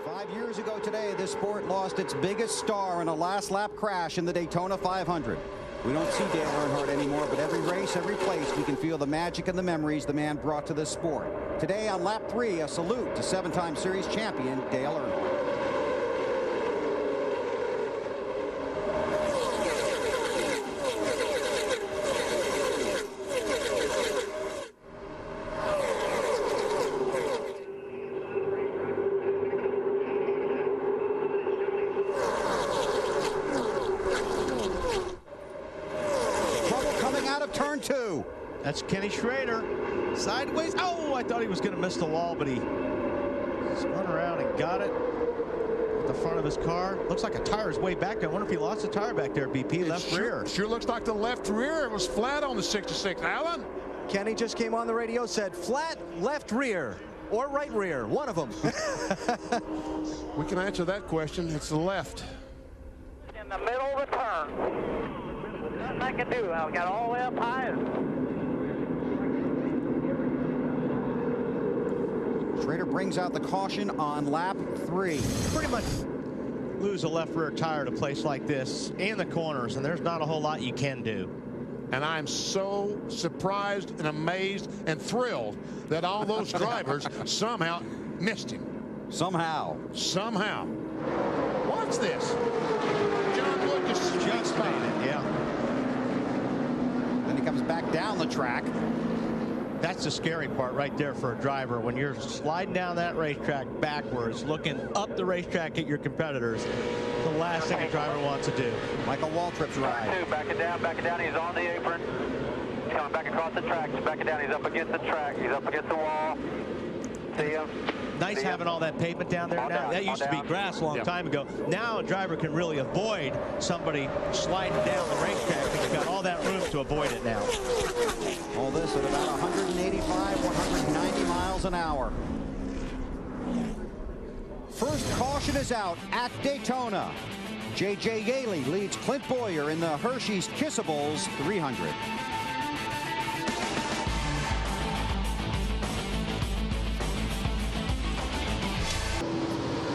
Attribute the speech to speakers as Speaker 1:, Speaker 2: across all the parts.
Speaker 1: 5 years ago today, this sport lost its biggest star in a last lap crash in the Daytona 500. We don't see Dale Earnhardt anymore, but every race, every place, we can feel the magic and the memories the man brought to this sport. Today on lap 3, a salute to 7-time series champion Dale Earnhardt. Turn 2.
Speaker 2: That's Kenny Schrader. Sideways. Oh, I thought he was going to miss the wall, but he spun around and got it at the front of his car. Looks like a tire is way back. I wonder if he lost a tire back there, BP. Left rear.
Speaker 3: Sure looks like the left rear. It was flat on the 66. Alan?
Speaker 4: Kenny just came on the radio, said flat left rear or right rear. One of them.
Speaker 3: We can answer that question. It's the left.
Speaker 5: In the middle of the turn. Nothing I can do. I've got all the way up high.
Speaker 1: Schrader brings out the caution on lap 3.
Speaker 2: Pretty much lose a left rear tire at a place like this in the corners, and there's not a whole lot you can do.
Speaker 3: And I'm so surprised and amazed and thrilled that all those drivers somehow missed him.
Speaker 1: Somehow.
Speaker 3: Watch this. John Lucas just made it.
Speaker 2: Yeah.
Speaker 1: Then he comes back down the track.
Speaker 2: That's the scary part right there for a driver. When you're sliding down that racetrack backwards, looking up the racetrack at your competitors, the last thing a driver wants to do.
Speaker 1: Michael Waltrip's ride.
Speaker 5: Back it down. He's on the apron. He's coming back across the track. He's back it down. He's up against the track. He's up against the wall. See him?
Speaker 2: Nice having all that pavement down there now. That used to be grass a long time ago. Now a driver can really avoid somebody sliding down the racetrack because you've got all that room to avoid it now.
Speaker 1: All this at about 185, 190 miles an hour. First caution is out at Daytona. J.J. Yaley leads Clint Boyer in the Hershey's Kissables 300.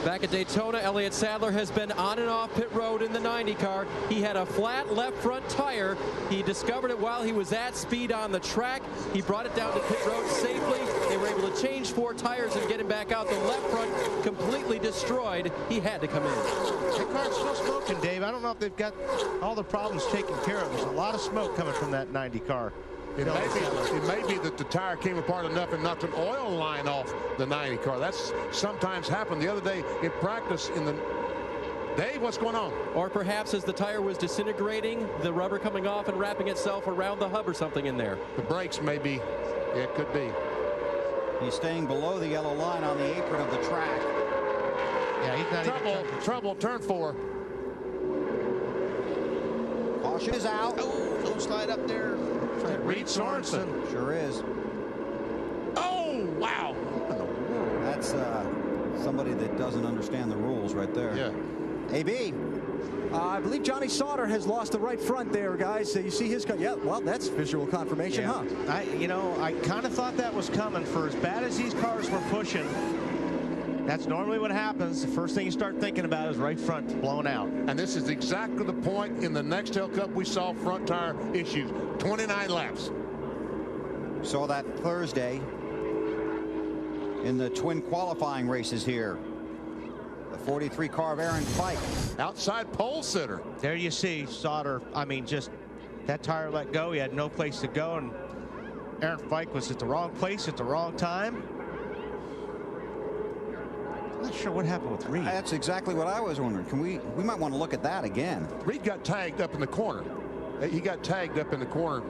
Speaker 6: Back at Daytona, Elliott Sadler has been on and off pit road in the 90 car. He had a flat left front tire. He discovered it while he was at speed on the track. He brought it down to pit road safely. They were able to change 4 tires and get him back out. The left front completely destroyed. He had to come in.
Speaker 2: The car's still smoking, Dave. I don't know if they've got all the problems taken care of. There's a lot of smoke coming from that 90 car.
Speaker 3: It may be that the tire came apart enough and knocked an oil line off the 90 car. That's sometimes happened. The other day in practice in the... Dave, what's going on?
Speaker 6: Or perhaps as the tire was disintegrating, the rubber coming off and wrapping itself around the hub or something in there.
Speaker 3: The brakes may be... Yeah, it could be.
Speaker 1: He's staying below the yellow line on the apron of the track.
Speaker 2: Yeah, he's not
Speaker 3: Trouble, turn 4.
Speaker 1: Caution is out.
Speaker 2: Oh, don't slide up there.
Speaker 3: Reed Sorensen.
Speaker 1: Sure is.
Speaker 3: Oh, wow.
Speaker 1: That's somebody that doesn't understand the rules right there.
Speaker 3: Yeah.
Speaker 1: AB.
Speaker 4: I believe Johnny Sauter has lost the right front there, guys. You see his car. Yeah, well, that's visual confirmation, huh?
Speaker 2: I kind of thought that was coming. For as bad as these cars were pushing, that's normally what happens. The first thing you start thinking about is right front blown out.
Speaker 3: And this is exactly the point in the Nextel Cup we saw front tire issues. 29 laps.
Speaker 1: Saw that Thursday in the twin qualifying races here. The 43 car of Aaron Fike.
Speaker 3: Outside pole sitter.
Speaker 2: There you see Sauter. I mean, just that tire let go. He had no place to go, and Aaron Fike was at the wrong place at the wrong time. I'm not sure what happened with Reed.
Speaker 1: That's exactly what I was wondering. We might want to look at that again.
Speaker 3: Reed got tagged up in the corner. He got tagged up in the corner.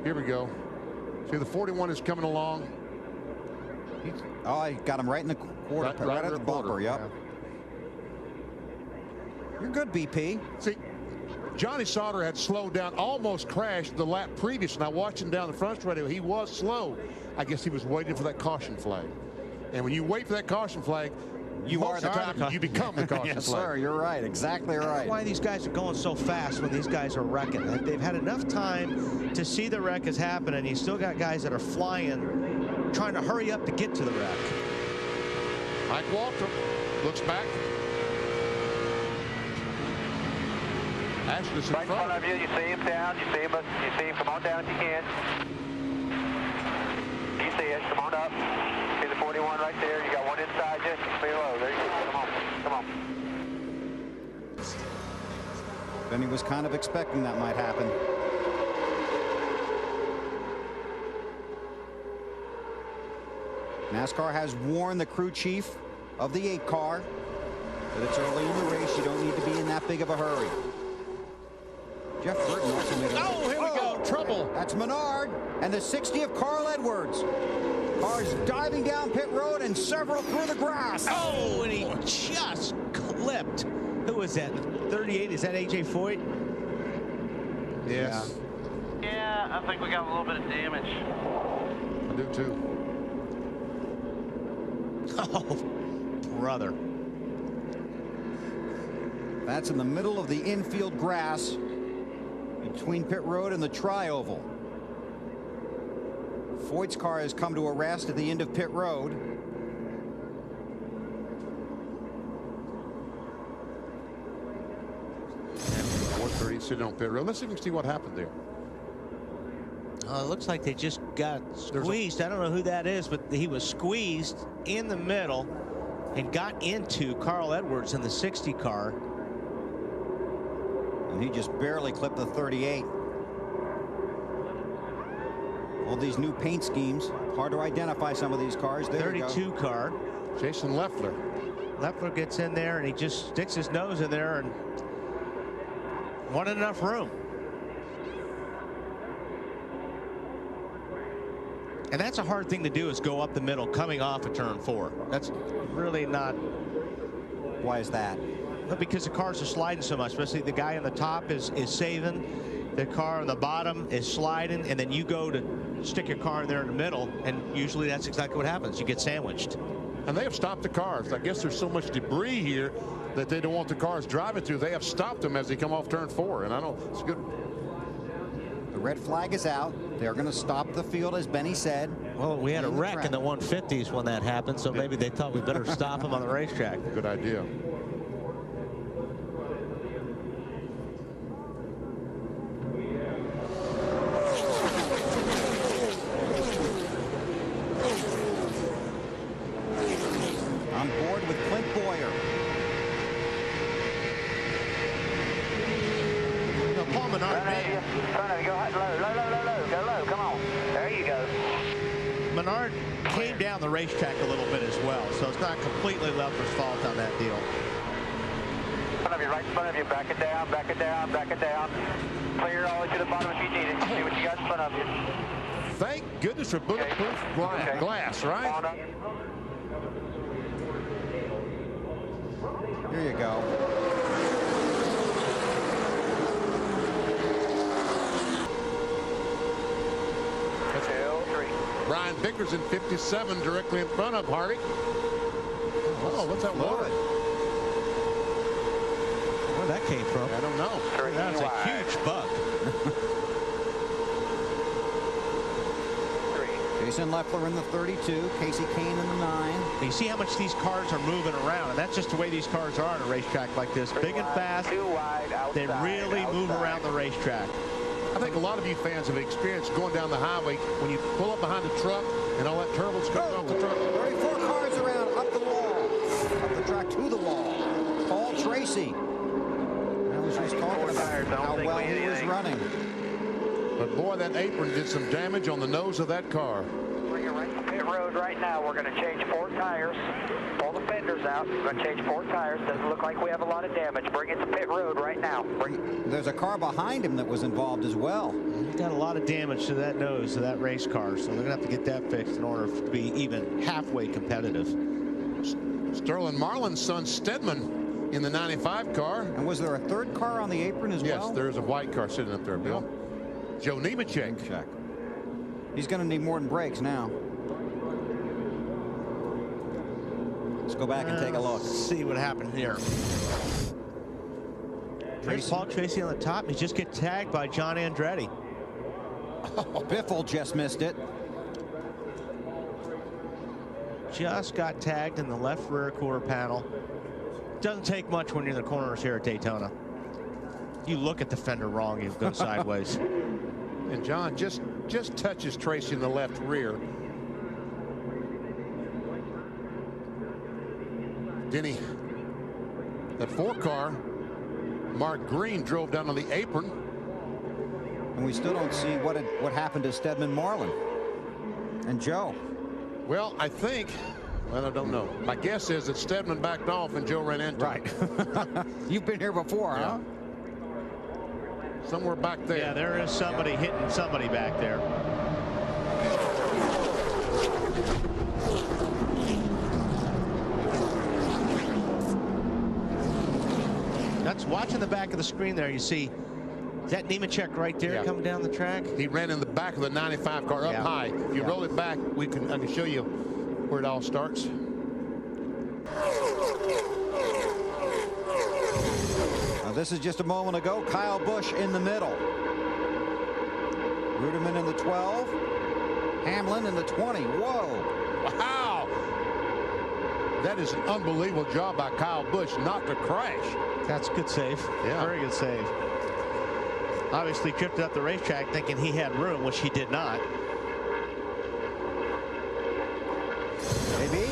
Speaker 3: Here we go. See, the 41 is coming along.
Speaker 1: Oh, I got him right in the quarter, right at the bumper. Yep. Yeah. You're good, BP.
Speaker 3: See, Johnny Sauter had slowed down, almost crashed the lap previous, and I watched him down the front radio. He was slow. I guess he was waiting for that caution flag. And when you wait for that caution flag, you become the caution
Speaker 1: yes,
Speaker 3: flag.
Speaker 1: Sir, you're right. Exactly right.
Speaker 2: I don't know why these guys are going so fast when these guys are wrecking. They've had enough time to see the wreck is happening. You still got guys that are flying trying to hurry up to get to the wreck.
Speaker 3: Mike Waltrip looks back. Ashley's in
Speaker 5: Right in front of you. You see him down. You see him. Come on down if you can. You see it. Come on up. See the 41 right there. You got one inside you. Below. There you go. Come on. Come on.
Speaker 1: Benny was kind of expecting that might happen. NASCAR has warned the crew chief of the 8 car that it's early in the race. You don't need to be in that big of a hurry. Jeff Burton also made a...
Speaker 2: Oh, here we go. Trouble.
Speaker 1: That's Menard and the 60 of Carl Edwards. Cars diving down pit road and several through the grass.
Speaker 2: Oh, and he just clipped. Who was that? 38? Is that AJ Foyt?
Speaker 3: Yes.
Speaker 5: Yeah, I think we got a little bit of damage.
Speaker 3: I do too.
Speaker 2: Oh, brother.
Speaker 1: That's in the middle of the infield grass between pit road and the tri-oval. Foyt's car has come to a rest at the end of pit road.
Speaker 3: Sitting on pit road. Let's see if we can see what happened there.
Speaker 2: It looks like they just got squeezed. I don't know who that is, but he was squeezed in the middle and got into Carl Edwards in the 60 car.
Speaker 1: And he just barely clipped the 38. All these new paint schemes. Hard to identify some of these cars. There
Speaker 2: 32 car.
Speaker 3: Jason Leffler.
Speaker 2: Leffler gets in there and he just sticks his nose in there and wanted enough room. And that's a hard thing to do, is go up the middle coming off of turn 4. That's really not.
Speaker 1: Why is that?
Speaker 2: Because the cars are sliding so much, especially the guy on the top is saving. The car on the bottom is sliding, and then you go to stick your car in there in the middle, and usually that's exactly what happens. You get sandwiched.
Speaker 3: And they have stopped the cars. I guess there's so much debris here that they don't want the cars driving through. They have stopped them as they come off turn 4, and I don't. It's good.
Speaker 1: The red flag is out. They're going to stop the field, as Benny said.
Speaker 2: Well, we had a wreck in the 150s when that happened, so maybe they thought we better stop them on the racetrack.
Speaker 3: Good idea.
Speaker 1: On board with Clint Boyer.
Speaker 2: Paul Menard,
Speaker 5: In front of you. Go low, low, low, low, low. Go low. Come on. There you go.
Speaker 2: Menard came down the racetrack a little bit as well, so it's not completely Leffler's fault on that deal.
Speaker 5: In front of you, right in front of you. Back it down, back it down, back it down. Clear all the way to the bottom if you need it. See what you got in front of you.
Speaker 3: Thank goodness for bulletproof glass, right?
Speaker 5: On up.
Speaker 1: Here you go.
Speaker 3: Brian Vickers in 57 directly in front of Hardy. Oh, what's that water?
Speaker 2: Where that came from?
Speaker 3: I don't know.
Speaker 2: That's a huge bug.
Speaker 1: Jason Leffler in the 32, Casey Kane in the 9.
Speaker 2: You see how much these cars are moving around, and that's just the way these cars are on a racetrack like this. Big and fast. They really move around the racetrack.
Speaker 3: I think a lot of you fans have experienced going down the highway when you pull up behind a truck and all that turbulence comes off the truck.
Speaker 1: 34 cars around, up the wall, up the track to the wall. Paul Tracy. I was just talking about how well he was running.
Speaker 3: But boy, that apron did some damage on the nose of that car.
Speaker 5: Bring it right to pit road right now. We're going to change 4 tires. Pull the fenders out. We're going to change 4 tires. Doesn't look like we have a lot of damage. Bring it to pit road right now.
Speaker 1: There's a car behind him that was involved as well.
Speaker 2: He's got a lot of damage to that nose of that race car, so they're going to have to get that fixed in order to be even halfway competitive.
Speaker 3: Sterling Marlin's son Stedman in the 95 car.
Speaker 1: And was there a 3rd car on the apron as well?
Speaker 3: Yes, there's a white car sitting up there, Bill. Joe Nemechek.
Speaker 1: He's going to need more than brakes now. Let's go back and take a look.
Speaker 2: Let's see what happened here. There's Paul Tracy on the top. He just get tagged by John Andretti.
Speaker 1: Biffle just missed it.
Speaker 2: just got tagged in the left rear quarter panel. Doesn't take much when you're in the corners here at Daytona. You look at the fender wrong, you go sideways.
Speaker 3: And John just touches Tracy in the left rear. Denny, that 4-car, Mark Green drove down on the apron.
Speaker 1: And we still don't see what happened to Stedman Marlin and Joe.
Speaker 3: Well, I think, well, I don't know. My guess is that Stedman backed off and Joe ran into him.
Speaker 1: Right. You've been here before, huh?
Speaker 3: Somewhere back there.
Speaker 2: Yeah, there is somebody hitting somebody back there. That's watching the back of the screen there. You see that Nemechek right there coming down the track.
Speaker 3: He ran in the back of the 95 car up high. If you roll it back, I can show you where it all starts.
Speaker 1: Now, this is just a moment ago. Kyle Busch in the middle. Ruderman in the 12. Hamlin in the 20. Whoa.
Speaker 3: Wow. That is an unbelievable job by Kyle Busch not to crash.
Speaker 2: That's a good save.
Speaker 3: Yeah.
Speaker 2: Very good save. Obviously drifted up the racetrack thinking he had room, which he did not.
Speaker 4: Maybe.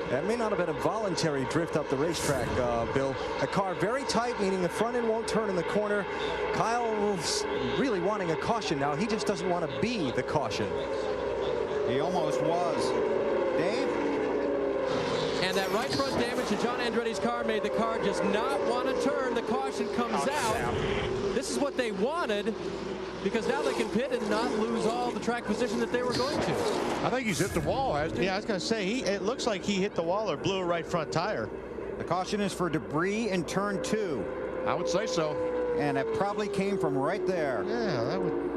Speaker 4: That may not have been a voluntary drift up the racetrack, Bill. The car very tight, meaning the front end won't turn in the corner. Kyle's really wanting a caution now. He just doesn't want to be the caution.
Speaker 1: He almost was. Dave?
Speaker 6: And that right front damage to John Andretti's car made the car just not want to turn. The caution comes out. This is what they wanted, because now they can pit and not lose all the track position that they were going to.
Speaker 3: I think he's hit the wall, hasn't he?
Speaker 2: Yeah, I was going to say, it looks like he hit the wall or blew a right front tire.
Speaker 1: The caution is for debris in turn 2.
Speaker 3: I would say so.
Speaker 1: And it probably came from right there.
Speaker 2: Yeah, that would.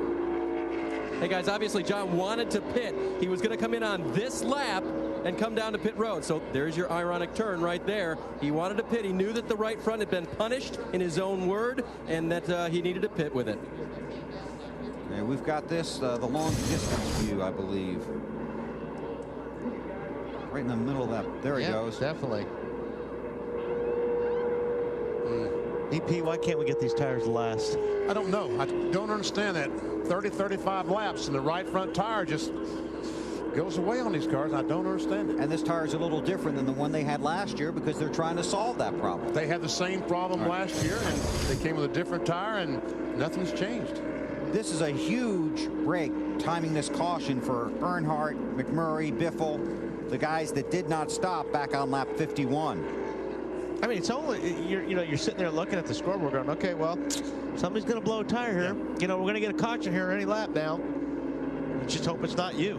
Speaker 6: Hey, guys, obviously John wanted to pit. He was going to come in on this lap and come down to pit road. So there's your ironic turn right there. He wanted to pit. He knew that the right front had been punished, in his own word, and that he needed to pit with it.
Speaker 1: Okay, we've got this, the long distance view, I believe. Right in the middle of that. There he goes.
Speaker 2: Definitely. EP, why can't we get these tires to last?
Speaker 3: I don't know. I don't understand that. 30, 35 laps and the right front tire just goes away on these cars. I don't understand it.
Speaker 1: And this tire is a little different than the one they had last year because they're trying to solve that problem.
Speaker 3: They had the same problem last year, and they came with a different tire, and nothing's changed.
Speaker 1: This is a huge break, timing this caution for Earnhardt, McMurray, Biffle, the guys that did not stop back on lap 51.
Speaker 2: I mean, it's only, you're sitting there looking at the scoreboard going, okay, well, somebody's going to blow a tire here. Yeah. You know, we're going to get a caution here any lap now. Just hope it's not you.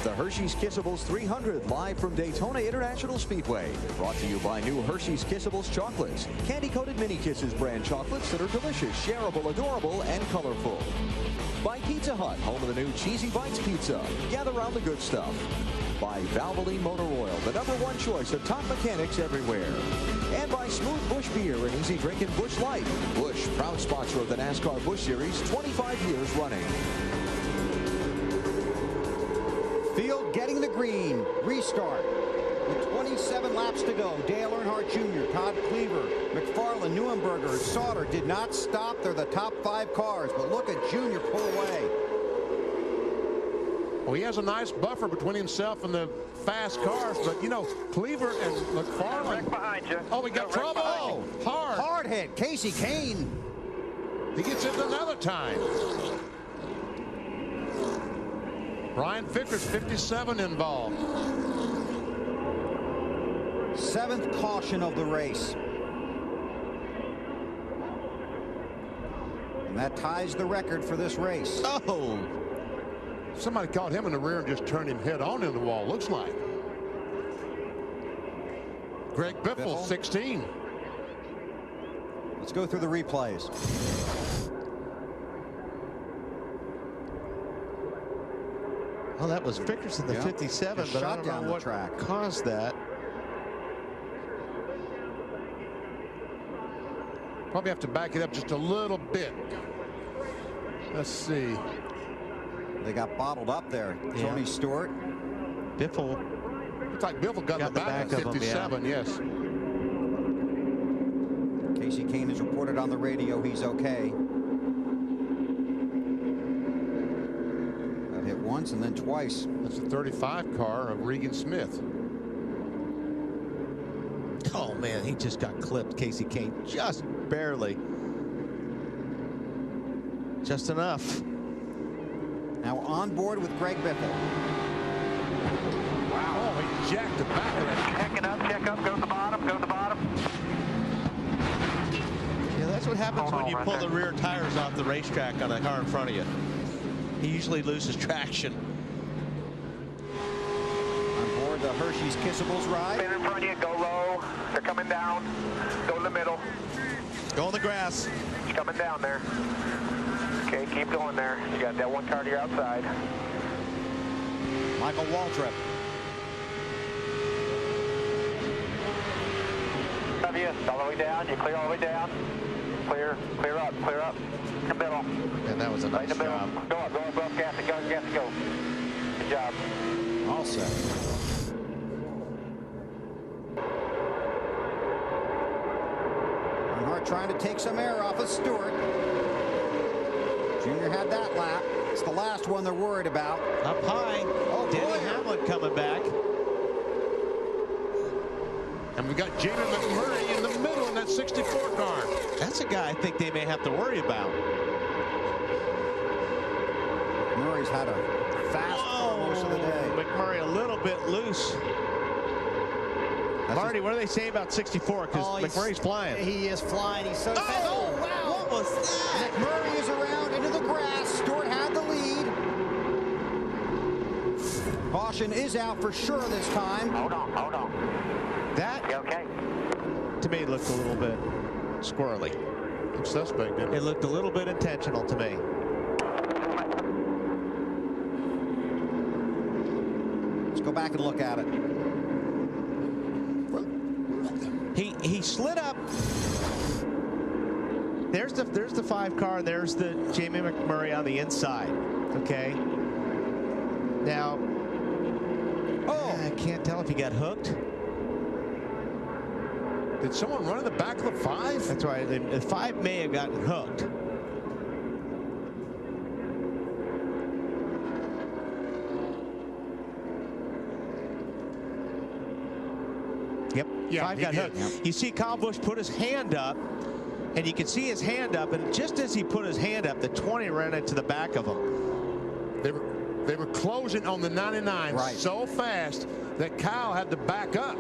Speaker 4: The Hershey's Kissables 300 live from Daytona International Speedway. Brought to you by new Hershey's Kissables chocolates. Candy-coated mini kisses brand chocolates that are delicious, shareable, adorable, and colorful. By Pizza Hut, home of the new Cheesy Bites Pizza. Gather around the good stuff. By Valvoline Motor Oil, the #1 choice of top mechanics everywhere. And by Smooth Busch Beer and easy drinking Busch Light. Busch, proud sponsor of the NASCAR Busch Series, 25 years running.
Speaker 1: Field getting the green. Restart. With 27 laps to go, Dale Earnhardt Jr., Todd Cleaver, McFarlane, Neuenberger, and Sauter did not stop. They're the top 5 cars, but look at Jr. pull away.
Speaker 3: Well, he has a nice buffer between himself and the fast cars, but, you know, Cleaver and McFarlane.
Speaker 5: Wreck behind you.
Speaker 3: Oh, we got trouble. Oh, hard.
Speaker 1: Hard hit. Casey Kane.
Speaker 3: He gets it another time. Brian Vickers, 57 involved.
Speaker 1: 7th caution of the race. And that ties the record for this race.
Speaker 3: Oh. Somebody caught him in the rear and just turned him head on in the wall, looks like. Greg Biffle, 16.
Speaker 1: Let's go through the replays.
Speaker 2: Well, that was Vickers in the 57,
Speaker 1: Just
Speaker 2: but
Speaker 1: shot
Speaker 2: I don't
Speaker 1: down
Speaker 2: know
Speaker 1: the
Speaker 2: what
Speaker 1: track.
Speaker 2: caused that.
Speaker 3: Probably have to back it up just a little bit. Let's see.
Speaker 1: They got bottled up there.
Speaker 2: Yeah.
Speaker 1: Tony Stewart.
Speaker 2: Biffle.
Speaker 3: Looks like Biffle got the back of 57, yes.
Speaker 1: Casey Kane has reported on the radio he's okay. Got hit once and then twice.
Speaker 3: That's the 35 car of Regan Smith.
Speaker 2: Oh, man, he just got clipped, Casey Kane, just barely. Just enough.
Speaker 1: Now on board with Greg Biffle.
Speaker 3: Wow, oh, he jacked the back of that.
Speaker 5: Check up, go to the bottom, go to the bottom.
Speaker 2: Yeah, that's what happens when you pull the rear tires off the racetrack on a car in front of you. He usually loses traction.
Speaker 1: On board the Hershey's Kissables ride.
Speaker 5: Spin in front of you, go low. They're coming down. Go in the middle.
Speaker 2: Go on the grass.
Speaker 5: It's coming down there. Okay, keep going there. You got that one car to your outside.
Speaker 1: Michael Waltrip.
Speaker 5: Have you all the way down? You clear all the way down. Clear up, clear up. In the middle.
Speaker 2: And that was a nice
Speaker 5: Right in the middle.
Speaker 2: job.
Speaker 5: Go up, gas it, go. Good job.
Speaker 1: All set. Earnhardt trying to take some air off of Stewart. Junior had that lap. It's the last one they're worried about.
Speaker 2: Up high.
Speaker 1: Oh,
Speaker 2: Denny
Speaker 1: boy.
Speaker 2: Hamlin coming back.
Speaker 3: And we got Jamie McMurray in the middle in that 64 car.
Speaker 2: That's a guy I think they may have to worry about.
Speaker 1: Murray's had a fast car most of the day.
Speaker 2: McMurray a little bit loose.
Speaker 1: That's
Speaker 2: Marty, what do they say about 64? Because McMurray's flying.
Speaker 7: He is flying. He's so fast.
Speaker 2: Oh, wow. What was that?
Speaker 1: McMurray is around into the grass. Stewart had the lead. Caution is out for sure this time.
Speaker 5: Hold on.
Speaker 2: That,
Speaker 5: You okay?
Speaker 2: to me, looked a little bit squirrely.
Speaker 3: Looks suspect, didn't
Speaker 2: It looked a little bit intentional to me.
Speaker 1: Let's go back and look at it.
Speaker 2: He slid up. There's the 5 car. There's the Jamie McMurray on the inside. Okay. Now, I can't tell if he got hooked.
Speaker 3: Did someone run in the back of the 5?
Speaker 2: That's right. The 5 may have gotten hooked. Yep.
Speaker 3: Yeah,
Speaker 2: 5
Speaker 3: he
Speaker 2: got
Speaker 3: did.
Speaker 2: hooked.
Speaker 3: Yep.
Speaker 2: You see Kyle Busch put his hand up, and you can see his hand up, and just as he put his hand up, the 20 ran into the back of him.
Speaker 3: They were closing on the 99 so fast that Kyle had to back up.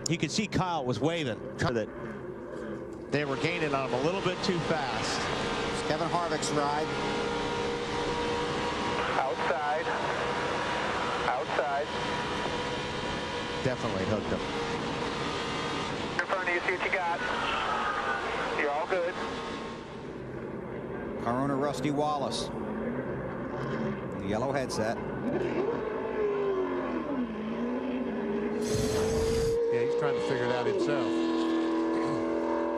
Speaker 2: You could see Kyle was waving. That they were gaining on him a little bit too fast.
Speaker 1: It's Kevin Harvick's ride.
Speaker 5: Outside.
Speaker 2: Definitely hooked him.
Speaker 5: In front of you, see what you got. You're all good.
Speaker 1: Car owner Rusty Wallace. The yellow headset.
Speaker 3: Yeah, he's trying to figure it out himself.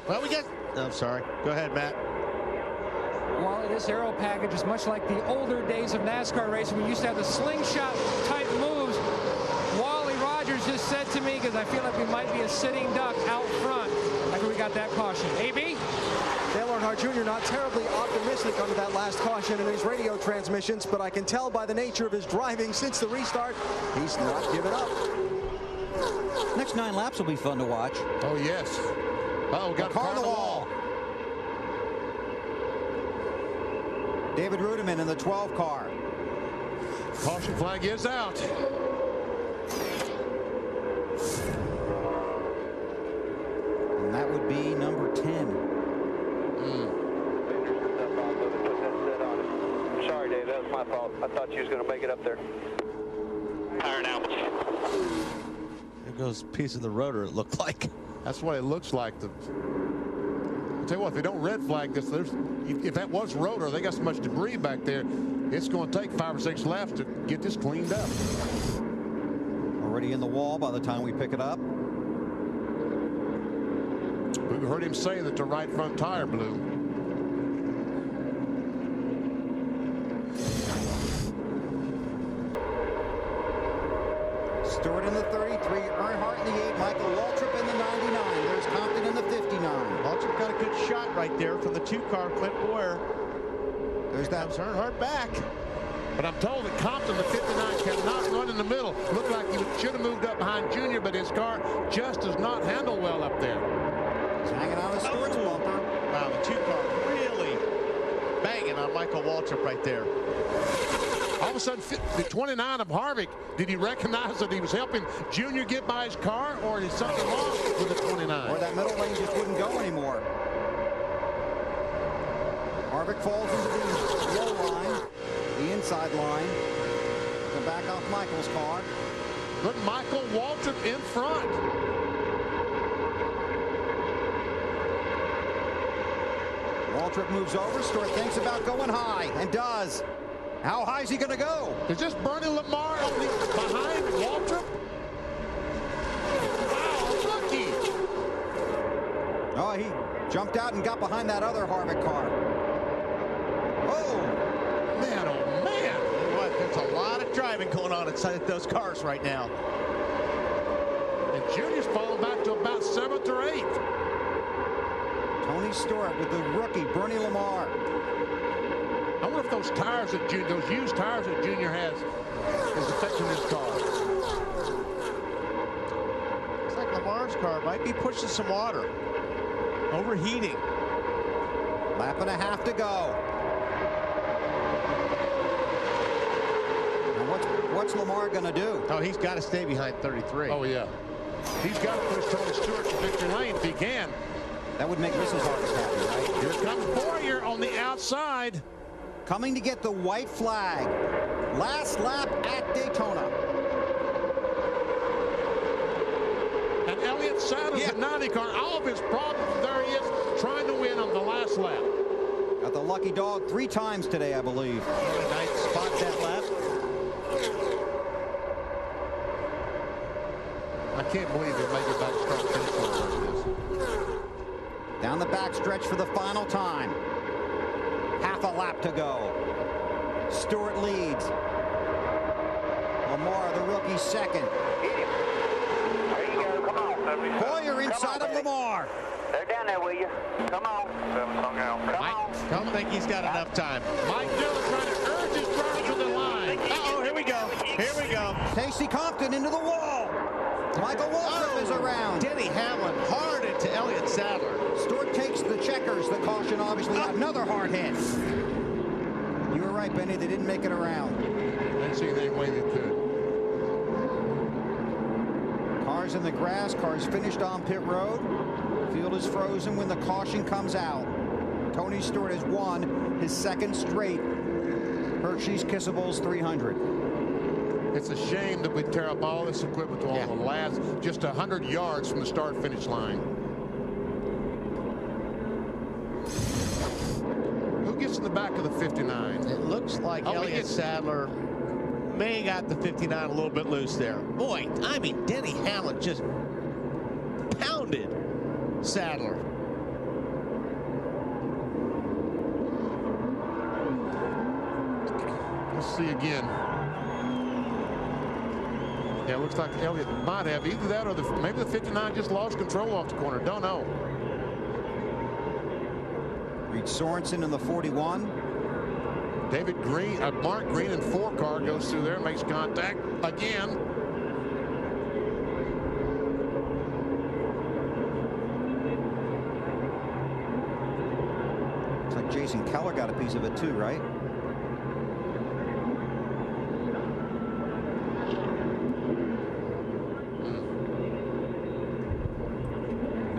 Speaker 2: Well, we get... I'm sorry. Go ahead, Matt.
Speaker 8: Wally, this aero package is much like the older days of NASCAR racing. We used to have the slingshot type moves. Wally Rogers just said to me, because I feel like we might be a sitting duck out front after we got that caution. AB?
Speaker 7: Dale Earnhardt Jr. not terribly optimistic under that last caution in his radio transmissions, but I can tell by the nature of his driving since the restart, he's not giving up.
Speaker 1: Next 9 laps will be fun to watch.
Speaker 3: Oh, yes. Oh, we got a car on the wall.
Speaker 1: David Rudiman in the 12 car.
Speaker 3: Caution flag is out.
Speaker 1: And that would be number 10.
Speaker 5: Sorry, Dave, that was my fault. I thought you was going to make it up there. Tire now.
Speaker 2: There goes a piece of the rotor, it looked like.
Speaker 3: That's what it looks like. I'll tell you what, if they don't red flag this, if that was rotor, they got so much debris back there, it's going to take 5 or 6 laps to get this cleaned up.
Speaker 1: Already in the wall by the time we pick it up.
Speaker 3: We heard him say that the right front tire blew.
Speaker 1: Stewart in the 33, Earnhardt in the 8, Michael Waltrip in the 99. There's Compton in the 59.
Speaker 2: Waltrip got a good shot right there from the 2-car, Clint Boyer.
Speaker 1: There's that
Speaker 2: Earnhardt back.
Speaker 3: But I'm told that Compton, the 59, cannot run in the middle. Looked like he should have moved up behind Junior, but his car just does not handle well up there.
Speaker 1: He's hanging on to Stewart's bumper.
Speaker 2: Wow, the 2-car really banging on Michael Waltrip right there.
Speaker 3: All of a sudden, the 29 of Harvick, did he recognize that he was helping Junior get by his car, or is something wrong with the 29?
Speaker 1: Or that middle lane just wouldn't go anymore. Harvick falls into the low line, the inside line. Gonna back off Michael's car.
Speaker 3: But Michael Waltrip in front.
Speaker 1: Waltrip moves over. Stewart thinks about going high, and does. How high is he going to go?
Speaker 3: Is this Bernie Lamar behind Waltrip? Wow, lucky.
Speaker 1: Oh, he jumped out and got behind that other Harvick car. Oh,
Speaker 3: man, oh, man.
Speaker 2: What? There's a lot of driving going on inside those cars right now.
Speaker 3: And Junior's falling back to about 7th or 8th.
Speaker 1: Tony Stewart with the rookie, Bernie Lamar.
Speaker 3: I wonder if those tires that those used tires that Junior has is affecting his car.
Speaker 2: Looks like Lamar's car might be pushing some water. Overheating.
Speaker 1: Lap and a half to go. Now what's Lamar going to do?
Speaker 2: Oh, he's got to stay behind 33.
Speaker 3: Oh, yeah. He's got to push Tony Stewart to victory lane if he can.
Speaker 1: That would make Mrs. Harvest happy, right?
Speaker 3: Here comes Boyer on the outside.
Speaker 1: Coming to get the white flag. Last lap at Daytona.
Speaker 3: And Elliott Sadler's at 90 car. All of his problems, there he is, trying to win on the last lap.
Speaker 1: Got the lucky dog 3 times today, I believe.
Speaker 2: What a nice spot that lap.
Speaker 3: I can't believe they make it back start finish line like this.
Speaker 1: Down the back stretch for the final time. Half a lap to go. Stewart leads. Lamar, the rookie, second.
Speaker 5: There you go. Come on.
Speaker 1: Boyer inside of Lamar.
Speaker 5: They're down there with you. Come on. Come on.
Speaker 2: Don't think he's got enough time.
Speaker 3: Mike Dillon trying to urge his driver to the line.
Speaker 2: Uh-oh, here we go. Here we go.
Speaker 1: Casey Compton into the wall. Michael Waltrip is around.
Speaker 2: Denny Hamlin hard into Elliott Sadler.
Speaker 1: Stewart takes the checkers. The caution obviously another hard hit. You were right, Benny. They didn't make it around.
Speaker 3: Didn't see any way they could.
Speaker 1: Cars in the grass. Cars finished on pit road. Field is frozen when the caution comes out. Tony Stewart has won his 2nd straight Hershey's Kissables 300.
Speaker 3: It's a shame that we tear up all this equipment to all the last just 100 yards from the start-finish line. Who gets in the back of the 59?
Speaker 2: It looks like Elliott Sadler may got the 59 a little bit loose there. Boy, I mean, Denny Hamlin just pounded Sadler.
Speaker 3: Let's see again. Yeah, it looks like Elliott might have either that or maybe the 59 just lost control off the corner. Don't know.
Speaker 1: Reed Sorensen in the 41.
Speaker 3: David Green, Mark Green in 4 car goes through there, makes contact again.
Speaker 1: Looks like Jason Keller got a piece of it too, right?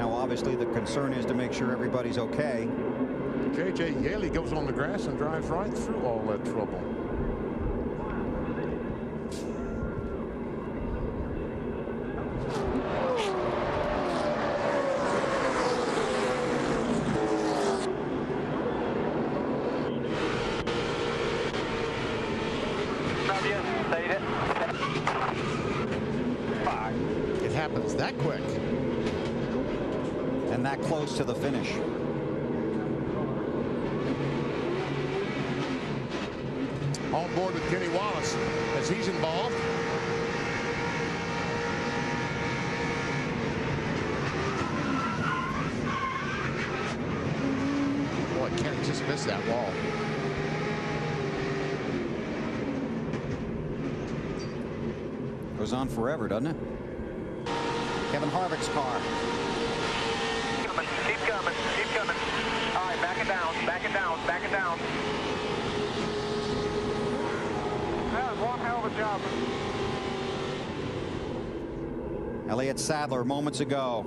Speaker 1: Obviously, the concern is to make sure everybody's okay.
Speaker 3: J.J. Yaley goes on the grass and drives right through all that trouble.
Speaker 2: It happens that quick.
Speaker 1: And that close to the finish.
Speaker 3: On board with Kenny Wallace as he's involved.
Speaker 9: Boy, Kenny just missed that wall.
Speaker 1: Goes on forever, doesn't it? Kevin Harvick's car.
Speaker 5: Keep coming, keep coming. All right, back it down, back it down, back it down. That was one hell of a job.
Speaker 1: Elliott Sadler moments ago